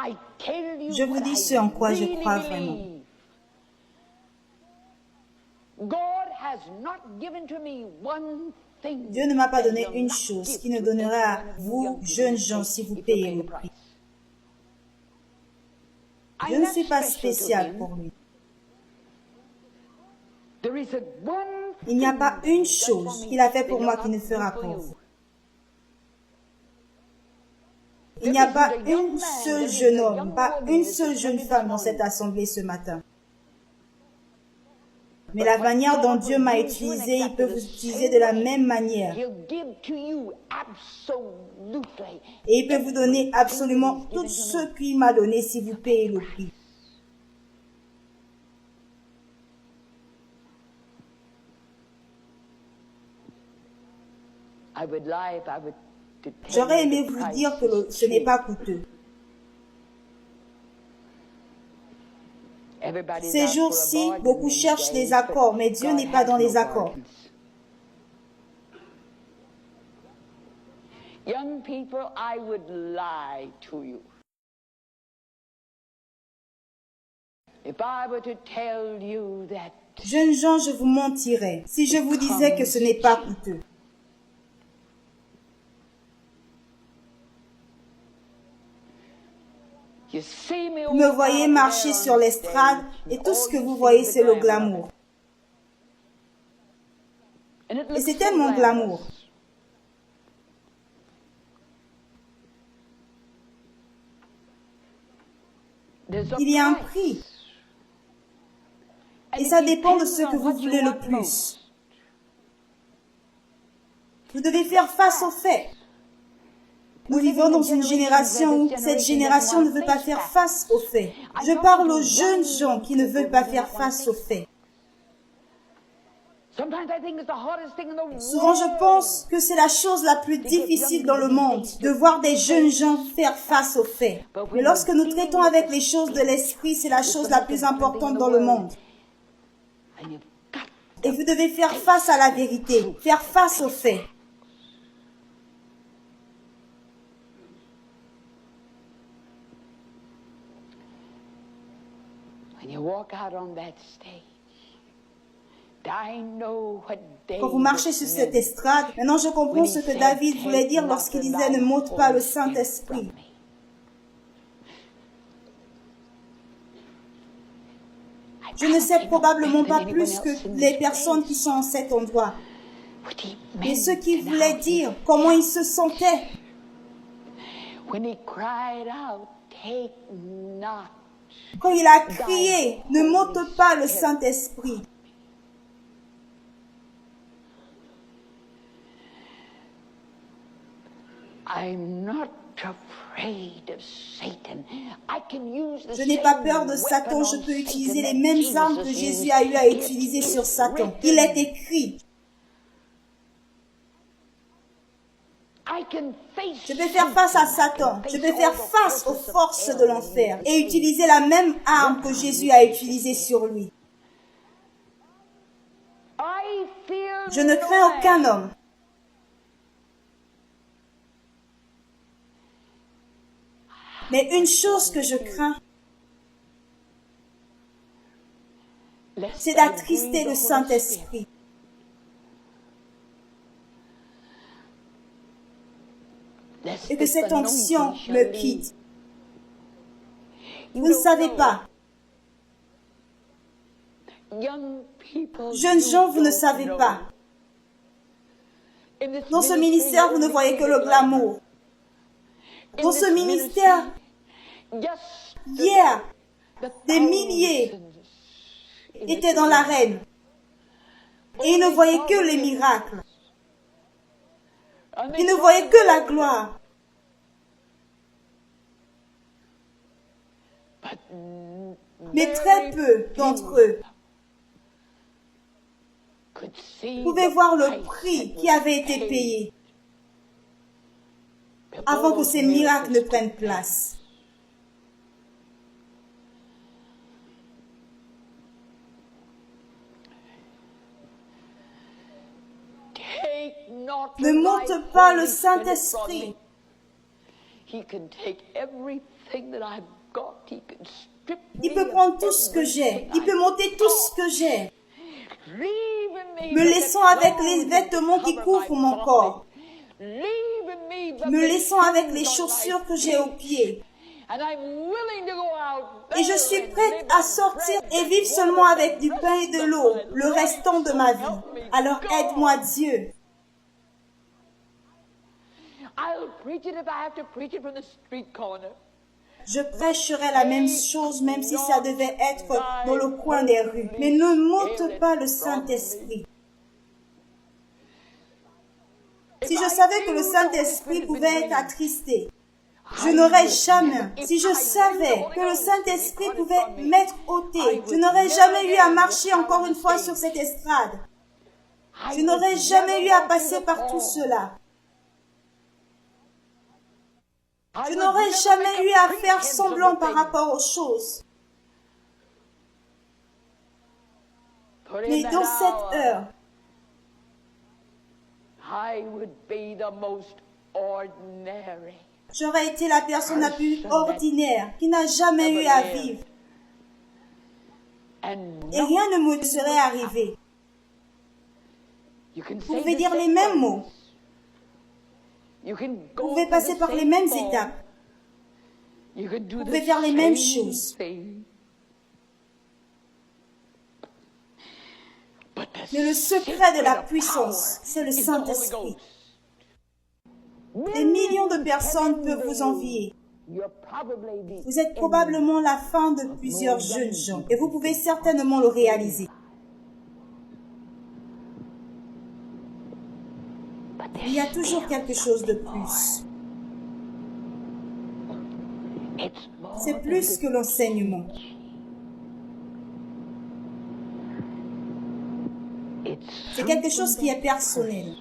Je vous dis ce en quoi je crois vraiment. Dieu ne m'a pas donné une chose qui ne donnera à vous, jeunes gens, si vous payez le prix. Je ne suis pas spécial pour lui. Il n'y a pas une chose qu'il a fait pour moi qui ne fera pour vous. Il n'y a pas un seul jeune homme, pas une seule jeune femme dans cette assemblée ce matin. Mais la manière dont Dieu m'a utilisé, il peut vous utiliser de la même manière. Et il peut vous donner absolument tout ce qu'il m'a donné si vous payez le prix. J'aurais aimé vous dire que ce n'est pas coûteux. Ces jours-ci, beaucoup cherchent les accords, mais Dieu n'est pas dans les accords. Young people, I would lie to you. If I were to tell you that Jeunes gens, je vous mentirais si je vous disais que ce n'est pas coûteux. Vous me voyez marcher sur l'estrade et tout ce que vous voyez, c'est le glamour. Et c'est tellement glamour. Il y a un prix. Et ça dépend de ce que vous voulez le plus. Vous devez faire face aux faits. Nous vivons dans une génération où cette génération ne veut pas faire face aux faits. Je parle aux jeunes gens qui ne veulent pas faire face aux faits. Souvent, je pense que c'est la chose la plus difficile dans le monde, de voir des jeunes gens faire face aux faits. Mais lorsque nous traitons avec les choses de l'esprit, c'est la chose la plus importante dans le monde. Et vous devez faire face à la vérité, faire face aux faits. Quand vous marchez sur cette estrade, maintenant je comprends ce que David voulait dire lorsqu'il disait « Ne m'ôte pas le Saint-Esprit ». Je ne sais probablement pas plus que les personnes qui sont en cet endroit. Mais ce qu'il voulait dire, comment il se sentait. Quand il a crié « Ne m'ôte pas le Saint-Esprit ». Je n'ai pas peur de Satan, je peux utiliser les mêmes armes que Jésus a eu à utiliser sur Satan. Il est écrit. Je peux faire face à Satan, je peux faire face aux forces de l'enfer et utiliser la même arme que Jésus a utilisée sur lui. Je ne crains aucun homme. Mais une chose que je crains, c'est d'attrister le Saint-Esprit. Et que cette onction me quitte. Vous ne savez pas. Jeunes gens, vous ne savez pas. Dans ce ministère, vous ne voyez que le glamour. Dans ce ministère, hier, des milliers étaient dans l'arène et ils ne voyaient que les miracles. Ils ne voyaient que la gloire. Mais très peu d'entre eux pouvaient voir le prix qui avait été payé avant que ces miracles ne prennent place. Ne monte pas le Saint-Esprit. He can take everything that I've got. He can strip Il me peut of prendre tout ce que j'ai. everything Il peut I've monter tout ce que j'ai, Leaving me me but laissant the avec les clothes vêtements qui that couvrent cover mon my corps, body. Leaving me but me the laissant avec les shoes on my chaussures que j'ai aux feet. pieds. And I'm willing to go out Et je there suis and prête live à on sortir bread et and vivre seulement water avec the du pain et rest de of l'eau, my le life. restant de So ma vie. help me Alors God. aide-moi Dieu. I'll preach it if I have to preach it from the street corner. Je prêcherai la même chose même si ça devait être dans le coin des rues. Mais ne m'ôte pas le Saint-Esprit. Si je savais que le Saint-Esprit pouvait être attristé, je n'aurais jamais, si je savais que le Saint-Esprit pouvait m'être ôté, je n'aurais jamais eu à marcher encore une fois sur cette estrade. Je n'aurais jamais eu à passer par tout cela. Je n'aurais jamais eu à faire semblant par rapport aux choses. Mais dans cette heure, I would be the most ordinary. j'aurais été la personne la plus ordinaire qui n'a jamais eu à vivre. And Et rien ne me serait arrivé. you can Vous say pouvez the dire les same mêmes words. mots. You can Vous go pouvez through passer the par les same mêmes form. étapes. You can do Vous the pouvez faire les mêmes same choses. thing. But the Mais le secret de la secret of puissance, power c'est le is the Holy Saint-Esprit. Ghost. Des millions de personnes peuvent vous envier. You're probably the Vous êtes probablement la fin de plusieurs jeunes gens et vous pouvez certainement le réaliser. Il y a toujours quelque chose de plus. It's more C'est plus que l'enseignement. C'est quelque chose qui est personnel.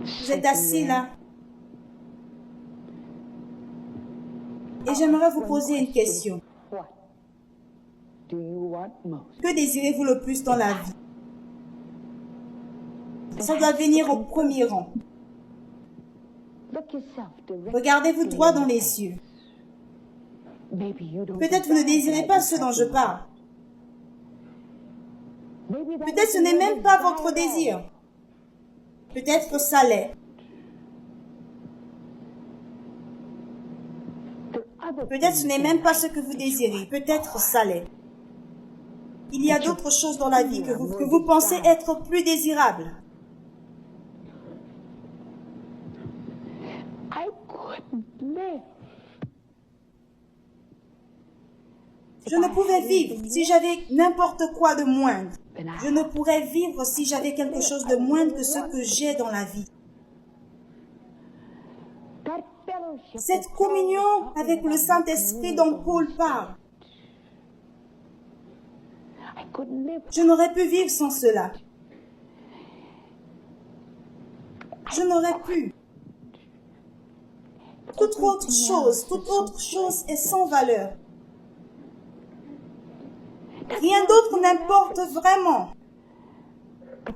Vous êtes assis là. Et j'aimerais vous poser une question. What do you want most? Que désirez-vous le plus dans la vie? Ça doit venir au premier rang. Look yourself directly. Regardez-vous droit dans les yeux. Maybe you don't Peut-être vous ne désirez pas ce dont je parle. Peut-être ce n'est même pas votre désir. Peut-être ça l'est. Peut-être ce n'est même pas ce que vous désirez. Peut-être ça l'est. Il y a d'autres choses dans la vie que vous pensez être plus désirables. I couldn't live. Je ne pouvais vivre si j'avais n'importe quoi de moindre. Je ne pourrais vivre si j'avais quelque chose de moindre que ce que j'ai dans la vie. That fellowship. Cette communion avec le Saint-Esprit dont Paul parle, I couldn't live. je n'aurais pu vivre sans cela. Je n'aurais pu. Toute autre chose est sans valeur. Rien d'autre n'importe vraiment.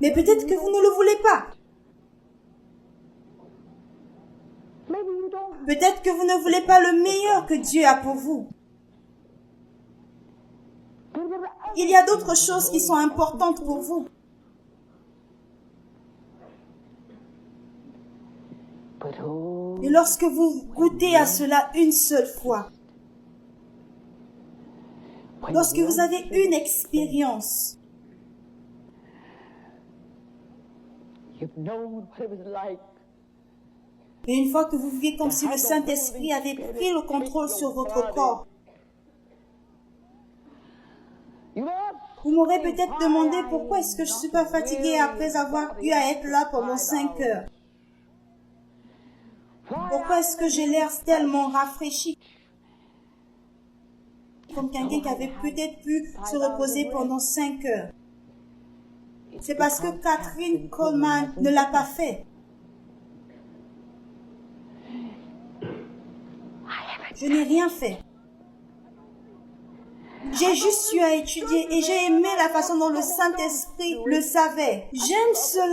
Mais peut-être que vous ne le voulez pas. Maybe you don't. Peut-être que vous ne voulez pas le meilleur que Dieu a pour vous. Il y a d'autres choses qui sont importantes pour vous. But oh, Et lorsque vous goûtez à cela une seule fois, lorsque vous avez une expérience, you've known what it was like. et une fois que vous vivez comme si le Saint-Esprit avait pris le contrôle sur votre corps, You asked vous m'aurez peut-être demandé pourquoi est-ce que je ne suis pas fatiguée après avoir eu à être là pendant 5 heures. Pourquoi est-ce que j'ai l'air tellement rafraîchi? Comme quelqu'un qui avait peut-être pu se reposer pendant 5 heures. C'est parce que Catherine Coleman ne l'a pas fait. Je n'ai rien fait. J'ai juste eu à étudier et j'ai aimé la façon dont le Saint-Esprit le savait. J'aime cela.